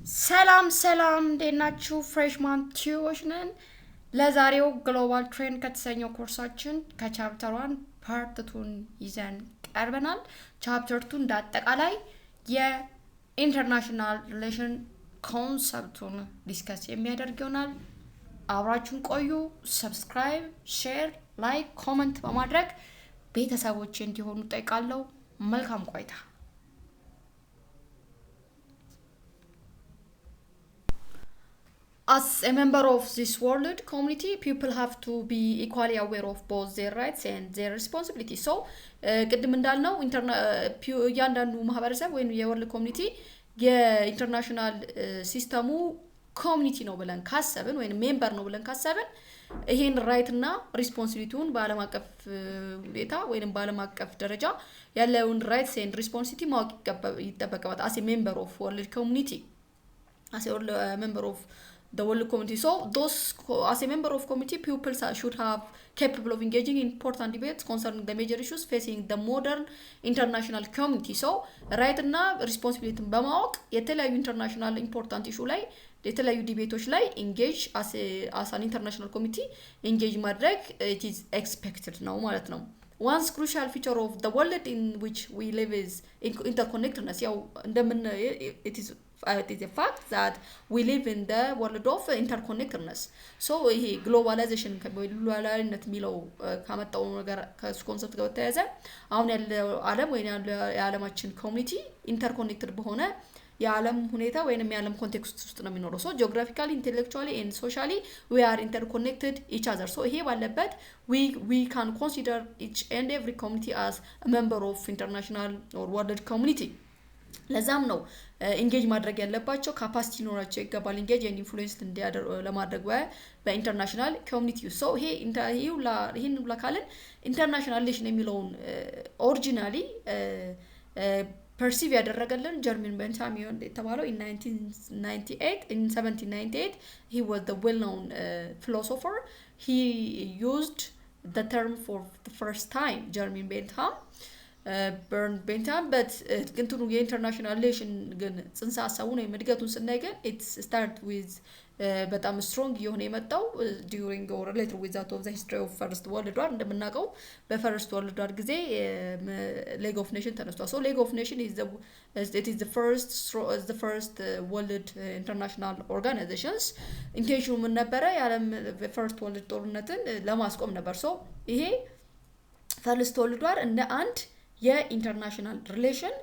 ሰላም እንዴት ናችሁ? ፍሬሽማን ቲዩዎች ነን። ለዛሬው ግሎባል ትሬንድ ከተሰኘው ኮርሳችን ከቻፕተር 1 ፓርት 2ን ይዘን ቀርበናል። ቻፕተር 2 እንዳጠቃላይ የኢንተርናሽናል ሪሌሽን ኮንሰፕቱን ዲስከስ የሚያደርግ ይሆናል። አብራችሁን ቆዩ። ሰብስክራይብ፣ ሼር፣ ላይክ፣ ኮመንት በማድረግ ቤተሰቦች እንዲሆኑ ጠይቃለሁ። መልካም ቆይታ። As a member of this world community, people have to be equally aware of both their rights and their responsibilities. So, ቅድም እንዳልነው እያንዳንዱ ማህበረሰብ ወይም የወርልድ ኮሚኒቲ የኢንተርናሽናል ሲስተሙ ኮሚኒቲ ነው ብለን ካሰብን ወይም ሜምበር ነው ብለን ካሰብን ይሄን ራይት እና ሪስፖንሲቢሊቲውን በዓለም አቀፍ ሁኔታ ወይም በዓለም አቀፍ ደረጃ ያለውን ራይትስ ኤንድ ሪስፖንሲቢሊቲ ማወቅ ይጠበቅበታል። as a member of world community, as a member of the world community. So those as a member of community, people should have capable of engaging in important debates concerning the major issues facing the modern international community. So right እና responsibility በማወቅ የተለያዩ ኢንተርናሽናል ኢምፖርታንት ኢሹ ላይ የተለያዩ ዲቤቶች ላይ ኢንጌጅ as an international committee ኢንጌጅ ማድረግ it is expected ነው ማለት ነው። One crucial feature of the world in which we live is interconnectedness. ያው እንደምን it is a fact that we live in the world of interconnectedness. So ይሄ ግሎባላይዜሽን ግሎባላዊነት የሚለው ካመጣው ነገር ከሱ ኮንሰፕት ጋር ተያያዘ አሁን ያለው ዓለም ወይ የዓለማችን ኮሚኒቲ ኢንተርኮኔክትድ በሆነ የዓለም ሁኔታ ወይንም የዓለም ኮንቴክስት ውስጥ ነው የሚኖረው። ሶ ጂኦግራፊካሊ ኢንቴሌክቹዋሊ ኤንድ ሶሻሊ ዊ አር ኢንተርኮኔክትድ ኢች አዘር። ሶ ይሄ ባለበት ዊ ካን ኮንሲደር ኢች ኤንድ ኤቭሪ ኮሚኒቲ አስ ሜምበር ኦፍ ኢንተርናሽናል ኦር ወርልድ ኮሚኒቲ። ለዛም ነው ኢንጌጅ ማድረግ ያለባቸው ካፓሲቲ ኖራቸው ይገባል ኢንጌጅ ኤንድ ኢንፍሉዌንስ ለማድረግ በኢንተርናሽናል ኮሚኒቲ። ሶ ይሄን ሁላ ካልን ኢንተርናሽናል ሪሌሽን የሚለውን ኦሪጂናሊ ፐርሲቭ ያደረገልን ጀርመን ቤንታም የተባለው in 1798 he was the well known philosopher. He used the term for the first time, Jeremy Bentham, Bentham, but እንትኑ የኢንተርናሽናል ሪሌሽን ግን ጽንሰ ሀሳቡን ወይም እድገቱን ስናይ ግን it start with በጣም ስትሮንግ የሆነ የመጣው during or later with that of the history of first world war እንደምናውቀው በፈርስት ወርልድ ዋር ጊዜ ሌግ ኦፍ ኔሽን ተነስቷል። ሶ ሌግ ኦፍ ኔሽን is the first world international organizations. ኢንቴንሽኑ ምን ነበረ? የዓለም ፈርስት ወርልድ ጦርነትን ለማስቆም ነበር። ሶ ይሄ ፈርስት ወርልድ ዋር እንደ አንድ የኢንተርናሽናል ሪሌሽን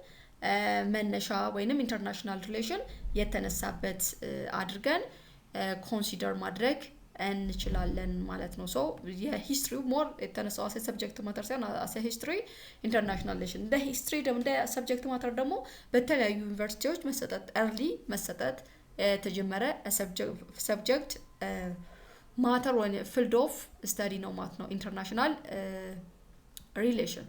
መነሻ ወይንም ኢንተርናሽናል ሪሌሽን የተነሳበት አድርገን ኮንሲደር ማድረግ እንችላለን ማለት ነው። ሶ የሂስትሪው ሞር የተነሳው አሴ ሰብጀክት ማተር ሳይሆን አሴ ሂስትሪ ኢንተርናሽናል ሪሌሽን እንደ ሂስትሪ ደግሞ እንደ ሰብጀክት ማተር ደግሞ በተለያዩ ዩኒቨርሲቲዎች መሰጠት ኤርሊ መሰጠት ተጀመረ። ሰብጀክት ማተር ወይ ፊልድ ኦፍ ስተዲ ነው ማለት ነው ኢንተርናሽናል ሪሌሽን።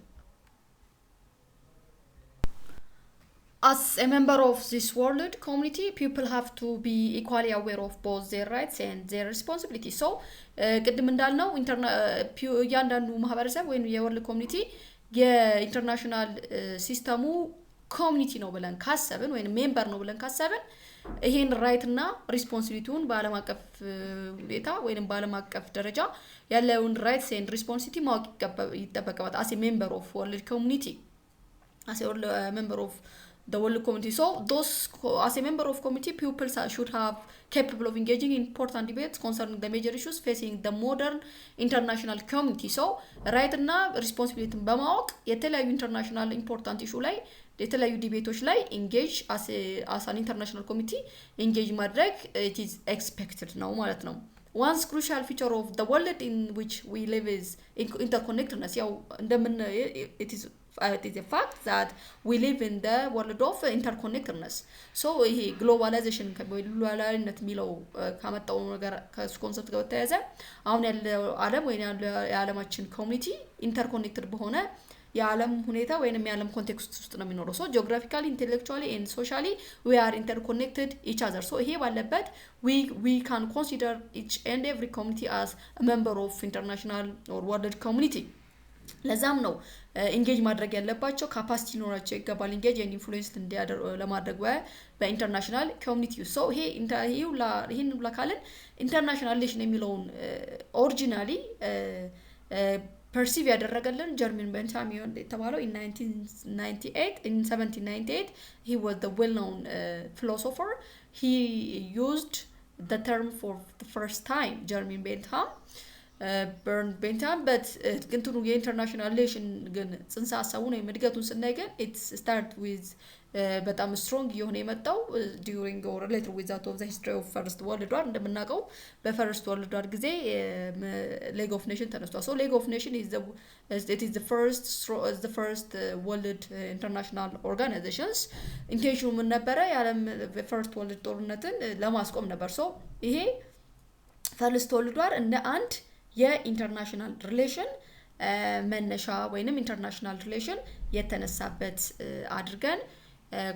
As a member of this world community, people have to be equally aware of both their rights and their responsibilities. So ቅድም እንዳልነው እያንዳንዱ ማህበረሰብ ወይም የወርልድ ኮሚኒቲ የኢንተርናሽናል ሲስተሙ ኮሚኒቲ ነው ብለን ካሰብን ወይም ሜምበር ነው ብለን ካሰብን ይሄን ራይት እና ሪስፖንሲቢሊቲውን በዓለም አቀፍ ሁኔታ ወይም በዓለም አቀፍ ደረጃ ያለውን ራይትስ ኤንድ ሪስፖንሲቢሊቲ ማወቅ ይጠበቅበታል። as a member of world community, as a member of the world community. So those as a member of community, people should have capable of engaging in important debates concerning the major issues facing the modern international community. So right እና ሪስፖንሲቢሊቲ በማወቅ የተለያዩ ኢንተርናሽናል ኢምፖርታንት ኢሹ ላይ የተለያዩ ዲቤቶች ላይ ኢንጌጅ as an international committee ኢንጌጅ ማድረግ it is expected ነው ማለት ነው። One crucial feature of the world in which we live is interconnectedness. ያው እንደምን it is a fact that we live in the world of interconnectedness. So ይሄ ግሎባላይዜሽን ግሎባላዊነት የሚለው ካመጣው ነገር ከሱ ኮንሰፕት ጋር ተያያዘ አሁን ያለው ዓለም ወይ የዓለማችን ኮሚኒቲ ኢንተርኮኔክትድ በሆነ የዓለም ሁኔታ ወይንም የዓለም ኮንቴክስት ውስጥ ነው የሚኖረው። ሶ ጂኦግራፊካሊ ኢንቴሌክቹዋሊ ኤንድ ሶሻሊ ዊ አር ኢንተርኮኔክትድ ኢች አዘር። ሶ ይሄ ባለበት ዊ ካን ኮንሲደር ኢች ኤንድ ኤቭሪ ኮሚኒቲ አስ ሜምበር ኦፍ ኢንተርናሽናል ኦር ወርልድ ኮሚኒቲ። ለዛም ነው ኢንጌጅ ማድረግ ያለባቸው ካፓሲቲ ኖራቸው ይገባል ኢንጌጅ ኤንድ ኢንፍሉዌንስ እንዲያደርጉ ለማድረግ በኢንተርናሽናል ኮሚኒቲ ሶ ይሄን ብላ ካለን ኢንተርናሽናል ሪሌሽን የሚለውን ኦሪጂናሊ perceive ያደረገልን ጀርመን ቤንታም የተባለው in 1798 he was the well known philosopher he used the term for the first time Jeremy Bentham Bern Bentham but እንትኑ የኢንተርናሽናል ሪሌሽን ግን ጽንሰ ሐሳቡ ነው የመድገቱን ስናይ ግን it start with በጣም ስትሮንግ የሆነ የመጣው during or later with that of the history of first world war እንደምናውቀው በፈርስት ወርልድ ዋር ጊዜ League of Nations ተነስቷል so League of Nations is the first world international organizations intention ምን ነበረ ያለም first world ጦርነትን ለማስቆም ነበር so ይሄ ፈርስት ወርልድ ዋር እንደ አንድ የኢንተርናሽናል ሪሌሽን መነሻ ወይንም ኢንተርናሽናል ሪሌሽን የተነሳበት አድርገን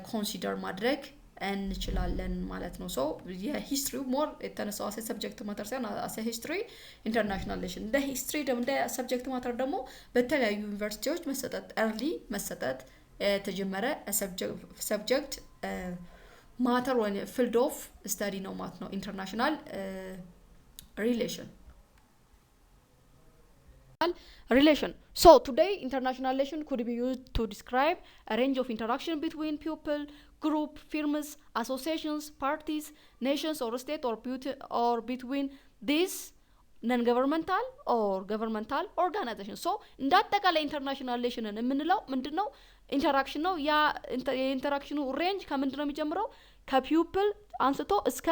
ኮንሲደር ማድረግ እንችላለን ማለት ነው ሶ የሂስትሪው ሞር የተነሳው አሰ ሰብጀክት ማተር ሳይሆን አሰ ሂስትሪ ኢንተርናሽናል ሪሌሽን እንደ ሂስትሪ እንደ ሰብጀክት ማተር ደግሞ በተለያዩ ዩኒቨርሲቲዎች መሰጠት early መሰጠት ተጀመረ ሰብጀክት ማተር ወይ ፊልድ ኦፍ ስታዲ ነው ማለት ነው ኢንተርናሽናል ሪሌሽን relation so today international relation could be used to describe a range of interaction between people group firms associations parties nations or state or between these non-governmental or governmental organizations so እንዳጠቃላይ international relation የምንለው ምንድነው interaction ነው ያ interaction range ከምንድነው የሚጀምረው ከፒፕል አንስቶ እስከ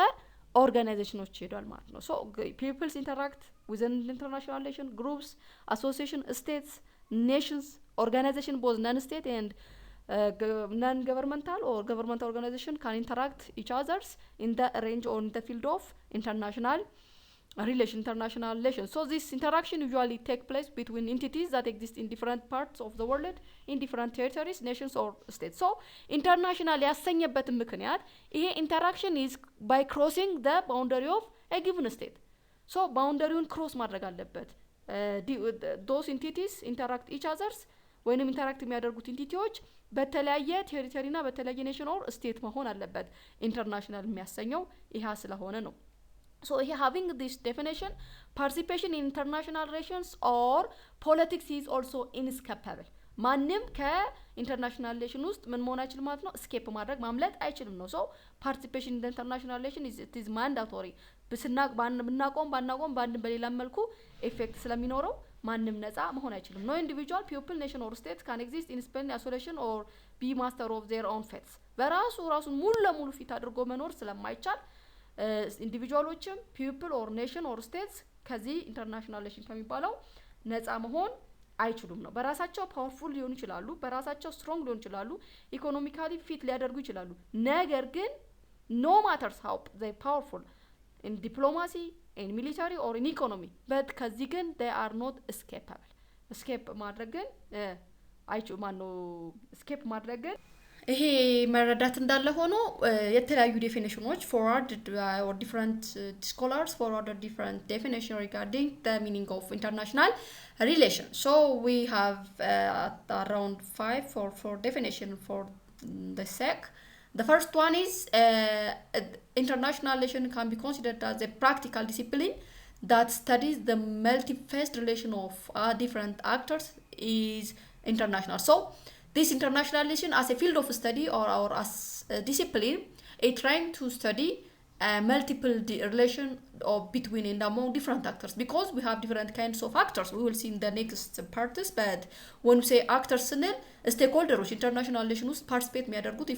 organizations ይሄዳል ማለት ነው so peoples interact within international relation groups association states nations organization both non-state and non-governmental or governmental organization can interact each others in the range or in the field of international relation so this interaction usually take place between entities that exist in different parts of the world in different territories nations or states so international ያሰኘበት ምክንያት ይሄ interaction is by crossing the boundary of a given state so boundaryውን cross ማድረግ አለበት those entities interact each others ወይንም interact የሚያደርጉት ኢንቲቲዎች በተለያየ ቴሪቶሪና በተለያየ ኔሽን ኦር ስቴት መሆን አለበት ኢንተርናሽናል የሚያሰኘው ይሄ ስለሆነ ነው so having this definition participation in international relations or politics is also inescapable ማንም ከኢንተርናሽናል ሪሌሽን ውስጥ ምን መሆን አይችልም ማለት ነው escape ማድረግ ማምለጥ አይችልም ነው so participation in the international relation is mandatory ብናቆም ባንድ በሌላ መልኩ ኢፌክት ስለሚኖረው ማንም ነፃ መሆን አይችልም no individual people nation or state can exist in independent isolation or be master of their own fates ራሱን ሙሉ ለሙሉ ፊት አድርጎ መኖር ስለማይቻል ኢንዲቪጁዋሎችም people or nation or states ከዚህ ኢንተርናሽናል ሪሌሽን ከሚባለው ነፃ መሆን አይችሉም ነው በራሳቸው ፓወርፉል ሊሆኑ ይችላሉ በራሳቸው ስትሮንግ ሊሆኑ ይችላሉ ኢኮኖሚካሊ ፊት ሊያደርጉ ይችላሉ ነገር ግን no matters how they powerful in diplomacy in military or in economy but ከዚህ ግን they are not escape ማድረግ escape ማድረግ ይሄ መረዳት እንዳለ ሆኖ የተለያዩ ዴፊኒሽኖች forwarded or different scholars forwarded different definition regarding the meaning of international relation so we have around 5 or definition for the sec the first one is international relation can be considered as a practical discipline that studies the multi-phased relation of different actors is international so this international relation as a field of study or as a discipline is trying to study multiple relation or between and among different actors because we have different kinds of actors we will see in the next parts but when we say actors ስንል stakeholders international relation ውስጥ participate የሚያደርጉት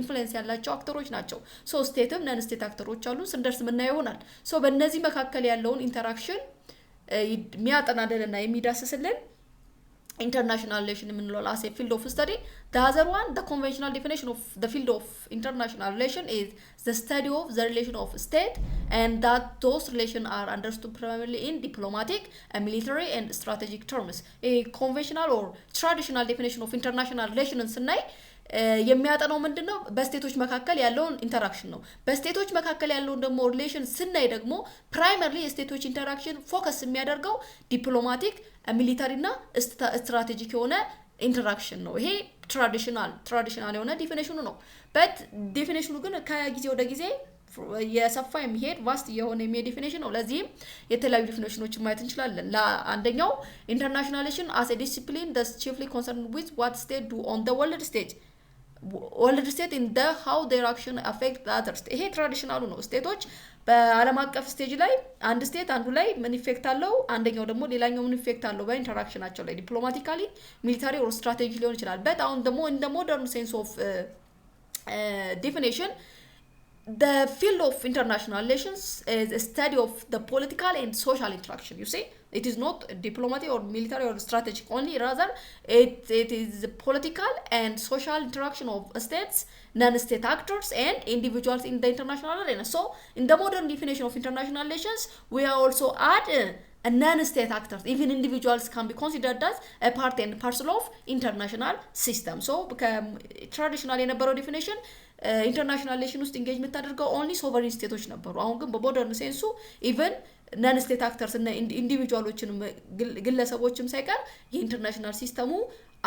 influence ያላቸው አክተሮች ናቸው so ስቴትም ነን ስቴት አክተሮች አሉ ስንደርስ ምናየው ይሆናል so በእነዚህ መካከል ያለውን ኢንተራክሽን የሚያጠናደልና የሚዳስስልን international relation የምንለው as a field of study the other one the conventional definition of the field of international relation is the study of the relation of state and that those relations are understood primarily in diplomatic and military and strategic terms a conventional or traditional definition of international relations ስናይ የሚያጠናው ምንድነው በስቴቶች መካከል ያለውን ኢንተራክሽን ነው በስቴቶች መካከል ያለውን ደግሞ ሪሌሽን ስናይ ደግሞ primarily ስቴቶች ኢንተራክሽን ፎከስ የሚያደርገው ዲፕሎማቲክ ሚሊታሪ እና ስትራቴጂክ የሆነ ኢንተራክሽን ነው ይሄ ትራዲሽናል የሆነ ዲፊኒሽኑ ነው but ዲፊኒሽኑ ግን ከጊዜ ወደ ጊዜ የሰፋ የሚሄድ ቫስት የሆነ ዲፊኒሽን ነው ለዚህም የተለያዩ ዲፊኒሽኖችን ማየት እንችላለን ለአንደኛው ኢንተርናሽናላይዜሽን as a discipline that's chiefly concerned with what states do on the world stage in the how their action affect the others ይሄ ትራዲሽናሉ ነው ስቴቶች በአለም አቀፍ ስቴጅ ላይ አንድ ስቴት አንዱ ላይ ምን ኢፌክት አለው አንደኛው ደግሞ ሌላኛው ምን ኢፌክት አለው በኢንተራክሽናቸው ላይ ዲፕሎማቲካሊ ሚሊታሪ ኦር ስትራቴጂ ሊሆን ይችላል but አሁን ደግሞ in the modern sense of definition the field of international relations is a study of the political and social interaction you see it is not diplomatic or military or strategic only rather it is political and social interaction of states non-state actors and individuals in the international arena so in the modern definition of international relations we are also add a non-state actors even individuals can be considered as a part and parcel of international system so traditionally የነበረው definition international relation ውስጥ engage የምታደርገው only sovereign states ነበሩ አሁን ግን በሞደርን ሴንሱ even non state actors እና ኢንዲቪጁዋሎችንም ግለሰቦችም ሳይቀር የኢንተርናሽናል ሲስተሙ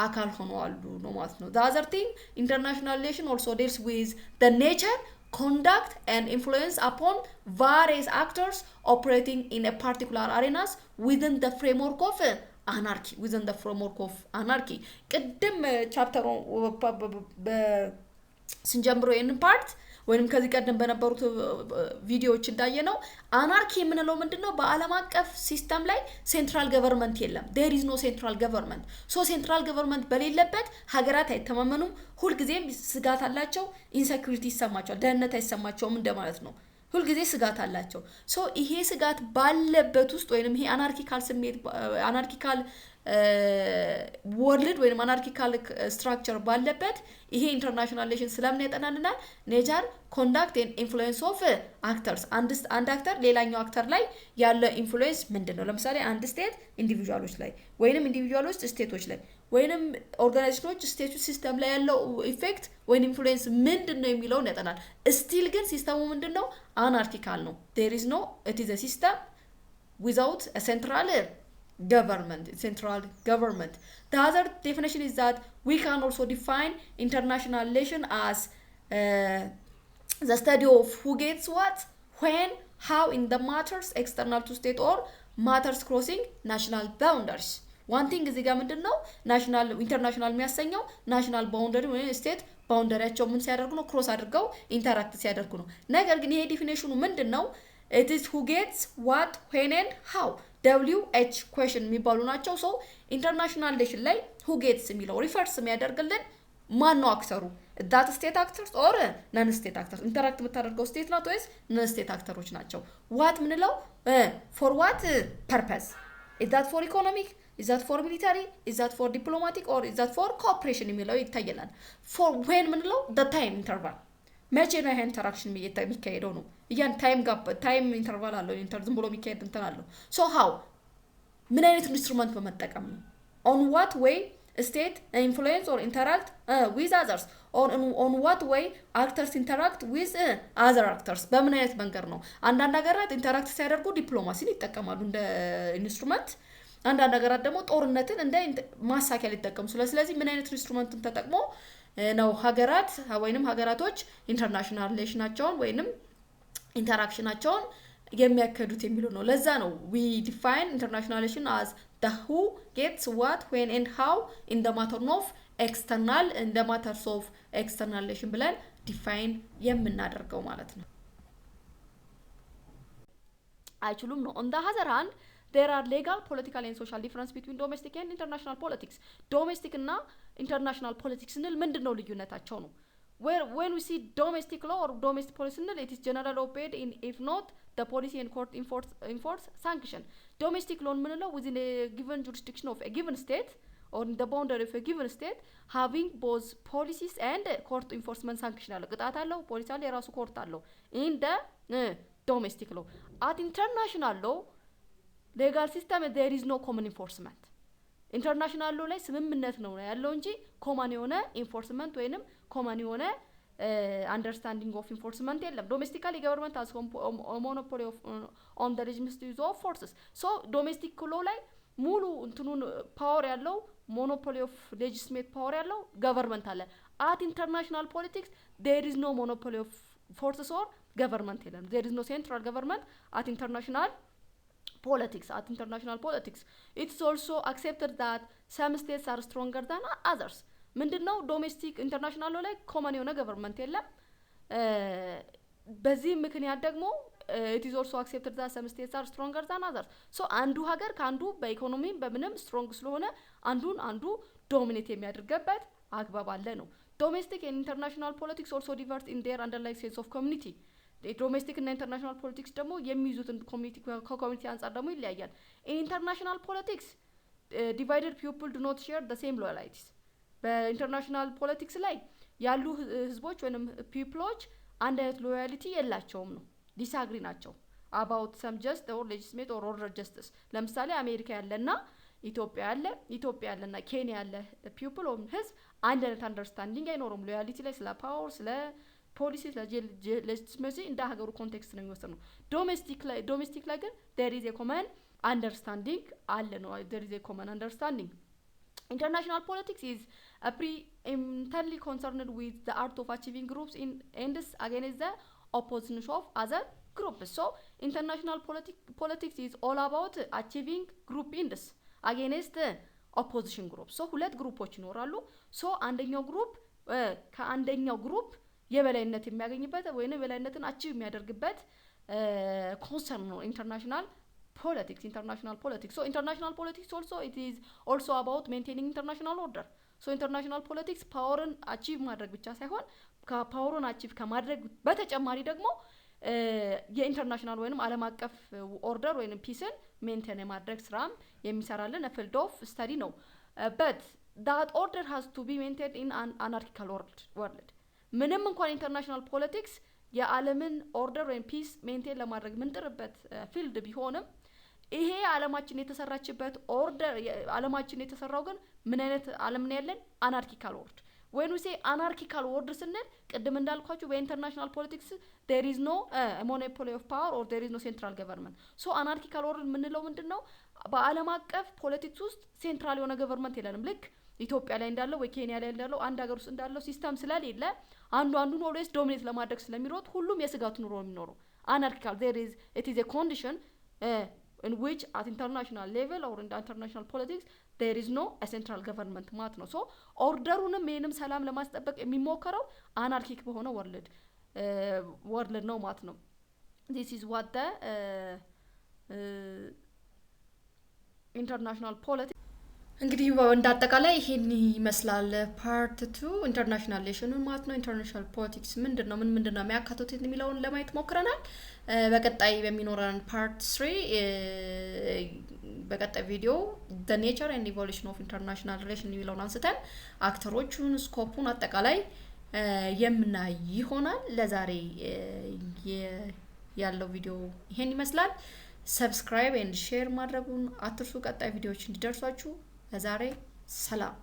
አካል ሆነዋሉ ነው ማለት ነው the other thing international relation also deals with the nature conduct and influence upon various actors operating in a particular arenas within the framework of anarchy ቅድም ቻፕተሩ ስንጀምሮ ይሄን ፓርት ወይንም ከዚህ ቀደም በነበሩት ቪዲዮዎች እንዳየነው አናርኪ የምንለው ምንድነው በአለም አቀፍ ሲስተም ላይ ሴንትራል ገቨርንመንት የለም there is no central government so central government በሌለበት ሀገራት አይተማመኑም ሁሉ ጊዜም ስጋት አላቸው ኢንሴኩሪቲ ይሰማቸዋል ደህንነት አይሰማቸውም እንደማለት ነው ሁሉ ጊዜ ስጋት አላቸው so ይሄ ስጋት ባለበት ውስጥ ወይንም ይሄ አናርኪካል ወርልድ ወይንም አናርኪካል ስትራክቸር ባለበት ይሄ ኢንተርናሽናል ሪሌሽን ስለምን ያጠናልናል ኔቸር ኮንዳክት ኤንድ ኢንፍሉዌንስ ኦፍ አክተርስ አንድ አክተር ሌላኛው አክተር ላይ ያለ ኢንፍሉዌንስ ምንድነው ለምሳሌ አንድ ስቴት ኢንዲቪጁዋሎች ላይ ወይንም ኢንዲቪጁዋሎች ስቴቶች ላይ ወይንም ኦርጋናይዜሽኖች ስቴቱ ሲስተም ላይ ያለው ኢፌክት ወይንም ኢንፍሉዌንስ ምንድነው የሚለው ያጠናል ስቲል ግን ሲስተሙ ምንድነው አናርኪካል ነው there is no it is a system without a central government the other definition is that we can also define international relation as the study of who gets what when how in the matters external to state or matters crossing national boundaries one thing እዚህ ጋር ምንድነው ናሽናል ኢንተርናሽናል የሚያሰኘው ናሽናል ባውንደሪ ወይ ስቴት ባውንደሪያቸው ምን ሲያደርጉ ነው ክሮስ አድርገው ኢንተራክት ሲያደርጉ ነው ነገር ግን ይሄ ዲፊኒሽኑ ምንድነው it is who gets what when and how WH question የሚባሉ ናቸው so international relation ላይ who gets የሚለው ሪፈርስ የሚያደርግልን ማን ነው አክተሩ that state actors or non state actors ኢንተራክት የምታደርገው ስቴት ናት ወይስ non state actors ናቸው what ምንለው for what purpose is that for economic is that for military is that for diplomatic or is that for cooperation የሚለው ይታየናል for when ምንለው the time interval መቼ ነው ይሄ ኢንተራክሽን የሚካሄደው ነው ያን ታይም ኢንተርቫል አለው ዝም ብሎ የሚካሄድ እንትን አለው so how ምን አይነት ኢንስትሩመንት በመጠቀም ነው on what way state influence or interact with others or on what way actors interact with other actors በምን አይነት መንገድ ነው አንዳንድ ሀገራት ኢንተራክት ሲያደርጉ ዲፕሎማሲን ይጠቀማሉ እንደ ኢንስትሩመንት አንዳንድ ሀገራት ደግሞ ጦርነትን እንደ ማሳኪያ ሊጠቀሙ ስለዚህ ምን አይነት ኢንስትሩመንትን ተጠቅሞ ነው ሀገራቶች ኢንተርናሽናል ሪሌሽናቸውን ወይንም ኢንተራክሽናቸውን የሚያከዱት የሚለው ነው ለዛ ነው we define international relation as the who gets what when and how in the matter of external in the matters of external relation ብለን define የምናደርገው ማለት ነው አይችሉም ነው on the other hand there are legal political and social difference between domestic and international politics domestic እና international politics እንል ምንድነው ልዩነታቸው ነው when we see domestic law or domestic policy it is generally obeyed in if not the policy and court enforce sanction domestic law ምንለው within a given jurisdiction of a given state or in the boundary of a given state having both policies and court enforcement sanction አለው ቅጣት አለው ፖሊስ አለ የራሱ ኮርት አለው in the domestic law at international law legal system there is no common enforcement international law ላይ ስምምነት ነው ያለው እንጂ ኮማን የሆነ ኢንፎርስመንት ወይንም ኮማን የሆነ understanding of enforcement የለም domestically government has a monopoly of on the legitimate use of forces so domestic law ላይ ሙሉ እንትኑን ፓወር ያለው ሞኖፖሊ ኦፍ ሌጂስሌት ፓወር ያለው ገቨርንመንት አለ at international politics there is no monopoly of forces or government የለም there is no central government at international politics it's also accepted that some states are stronger than others ምንድነው ዶሜስቲክ ኢንተርናሽናል ላይ ኮመን የሆነ ገቨርንመንት የለም በዚህ ምክንያት ደግሞ it is also accepted that some states are stronger than others so አንዱ ሀገር ካንዱ በኢኮኖሚ በምንም ስትሮንግ ስለሆነ አንዱ ዶሚኔት የሚያደርግበት አግባብ አለ ነው domestic and international politics also differs in their underlying sense of community domestic and international politics ደግሞ የሚይዙትን ኮሚኒቲ አንፃር ደግሞ ይለያያል in international politics divided people do not share the same loyalties በኢንተርናሽናል ፖለቲክስ ላይ ያሉ ህዝቦች ወይንም ፒፕሎች አንድ አይነት ሎያሊቲ የላቸውም ነው ዲስአግሪ ናቸው about some just or legitimate or order justice ለምሳሌ አሜሪካ ያለና ኢትዮጵያ ያለና ኬንያ ያለ ፒፕል ኦን ህዝብ አንድ አይነት አንደርስታንዲንግ አይኖርም ሎያሊቲ ላይ ስለ ፓወር ስለ ፖሊሲ ስለ ሌጂቲሜሲ እንደ ሀገሩ ኮንቴክስት ነው የሚወሰነው ዶሜስቲክ ላይ ግን there is a common understanding አለ ነው there is a common understanding international politics is preeminently concerned with the art of achieving groups in ends against the opposition of other groups so international politics is all about achieving group ends against the opposition group so ሁለት ግሩፖች ይኖራሉ so አንደኛው ግሩፕ ከአንደኛው ግሩፕ የበላይነት የሚያገኝበት ወይንም የበላይነትን አቺቭ የሚያደርግበት ኮንሰርን ነው international politics so international politics also it is also about maintaining international order so international politics powerን achieve ማድረግ ብቻ ሳይሆን ከፓወርን achieve ከማድረግ በተጨማሪ ደግሞ የኢንተርናሽናል ወይንም ዓለም አቀፍ ኦርደር ወይንም ፒስን ሜንቴን የማድረግ ስራም የሚሰራልን field of study ነው but that order has to be maintained in an anarchical world ምንም እንኳን ኢንተርናሽናል ፖለቲክስ የዓለምን ኦርደር ወይንም ፒስ ሜንቴን ለማድረግ ምንጥርበት ፊልድ ቢሆንም ይሄ ዓለማችን የተሰራችበት ኦርደር ዓለማችን የተሰራው ግን ምን አይነት ዓለም ነው ያለን anarchical world when we say anarchical order ስንል ቅድም እንዳልኳችሁ በኢንተርናሽናል ፖለቲክስ there is no monopoly of power or there is no central government so anarchical order ምንለው ምንድነው በዓለም አቀፍ ፖለቲክስ ውስጥ ሴንትራል የሆነ ገቨርንመንት የለንም ልክ ኢትዮጵያ ላይ እንዳለው ወይ ኬንያ ላይ እንዳለው አንድ ሀገር ውስጥ እንዳለው ሲስተም ስለሌለ አንዱን ኦልዌስ ዶሚኔት ለማድረግ ስለሚሮጥ ሁሉም የስጋት ኑሮ የሚኖረው anarchical it is a condition in which at international level or in the international politics there is no a central government ማለት ነው so ኦርደሩንም ምንም ሰላም ለማስጠበቅ የሚሞከረው anarchic በሆነ ወርልድ ነው ማለት ነው this is what the international politics እንግዲህ እንዳጠቃላይ ይሄን ይመስላል ፓርት 2 ኢንተርናሽናል ሪሌሽኑን ማለት ነው ኢንተርናሽናል ፖለቲክስ ምንድነው ምንድነው የሚያካትቱት የሚለውን ለማየት ሞክረናል በቀጣይ በሚኖረን ፓርት 3 በቀጣይ ቪዲዮ the nature and evolution of international relation የሚለውን አንስተን አክተሮቹን ስኮፑን አጠቃላይ የምናይ ይሆናል ለዛሬ ያለው ቪዲዮ ይሄን ይመስላል ሰብስክራይብ and share ማድረጉን አትርሱ ቀጣይ ቪዲዮዎች እንዲደርሷችሁ ለዛሬ ሰላም